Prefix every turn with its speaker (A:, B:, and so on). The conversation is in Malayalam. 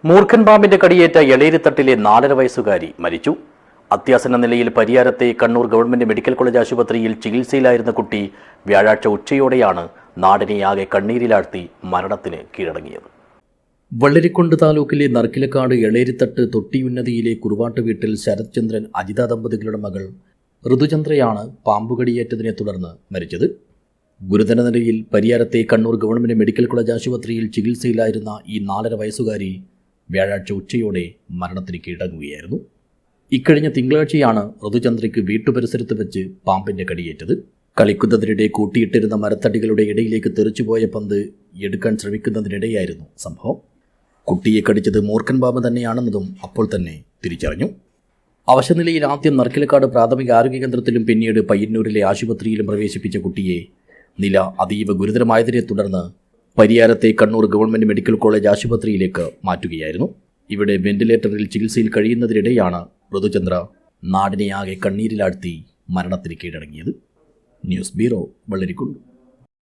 A: മൂർഖൻ പാമ്പിന്റെ കടിയേറ്റ എളേരിത്തട്ടിലെ 4.5 വയസ്സുകാരി മരിച്ചു. അത്യാസന്ന നിലയിൽ പരിയാരത്തെ കണ്ണൂർ ഗവൺമെന്റ് മെഡിക്കൽ കോളേജ് ആശുപത്രിയിൽ ചികിത്സയിലായിരുന്ന കുട്ടി വ്യാഴാഴ്ച ഉച്ചയോടെയാണ് നാടിനെയാകെ കണ്ണീരിലാഴ്ത്തി മരണത്തിന് കീഴടങ്ങിയത്. വള്ളരിക്കുണ്ട് താലൂക്കിലെ നർക്കിലക്കാട് എളേരിത്തട്ട് തൊട്ടിയുന്നതിയിലെ കുറുവാട്ട് വീട്ടിൽ ശരത് ചന്ദ്രൻ അജിത ദമ്പതികളുടെ മകൾ ഋതുചന്ദ്രയാണ് പാമ്പുകടിയേറ്റതിനെ തുടർന്ന് മരിച്ചത്. ഗുരുതര നിലയിൽ പരിയാരത്തെ കണ്ണൂർ ഗവൺമെന്റ് മെഡിക്കൽ കോളേജ് ആശുപത്രിയിൽ ചികിത്സയിലായിരുന്ന ഈ 4.5 വയസ്സുകാരി വ്യാഴാഴ്ച ഉച്ചയോടെ മരണത്തിന് കീഴടങ്ങുകയായിരുന്നു. ഇക്കഴിഞ്ഞ തിങ്കളാഴ്ചയാണ് ഋതുചന്ദ്രയ്ക്ക് വീട്ടുപരിസരത്ത് വെച്ച് പാമ്പിന്റെ കടിയേറ്റത്. കളിക്കുന്നതിനിടെ കൂട്ടിയിട്ടിരുന്ന മരത്തടികളുടെ ഇടയിലേക്ക് തെറിച്ചുപോയ പന്ത് എടുക്കാൻ ശ്രമിക്കുന്നതിനിടെയായിരുന്നു സംഭവം. കുട്ടിയെ കടിച്ചത് മൂർഖൻ പാമ്പ് തന്നെയാണെന്നതും അപ്പോൾ തന്നെ തിരിച്ചറിഞ്ഞു. അവശനിലയിൽ ആദ്യം നർക്കിലക്കാട് പ്രാഥമിക ആരോഗ്യ കേന്ദ്രത്തിലും പിന്നീട് പയ്യന്നൂരിലെ ആശുപത്രിയിലും പ്രവേശിപ്പിച്ച കുട്ടിയെ നില അതീവ ഗുരുതരമായതിനെ തുടർന്ന് പരിയാരത്തെ കണ്ണൂർ ഗവൺമെന്റ് മെഡിക്കൽ കോളേജ് ആശുപത്രിയിലേക്ക് മാറ്റുകയായിരുന്നു. ഇവിടെ വെന്റിലേറ്ററിൽ ചികിത്സയിൽ കഴിയുന്നതിനിടെയാണ് ഋതുചന്ദ്ര നാടിനെയാകെ കണ്ണീരിലാഴ്ത്തി മരണത്തിന് കീഴടങ്ങിയത്. News bureau, Vellarikundu.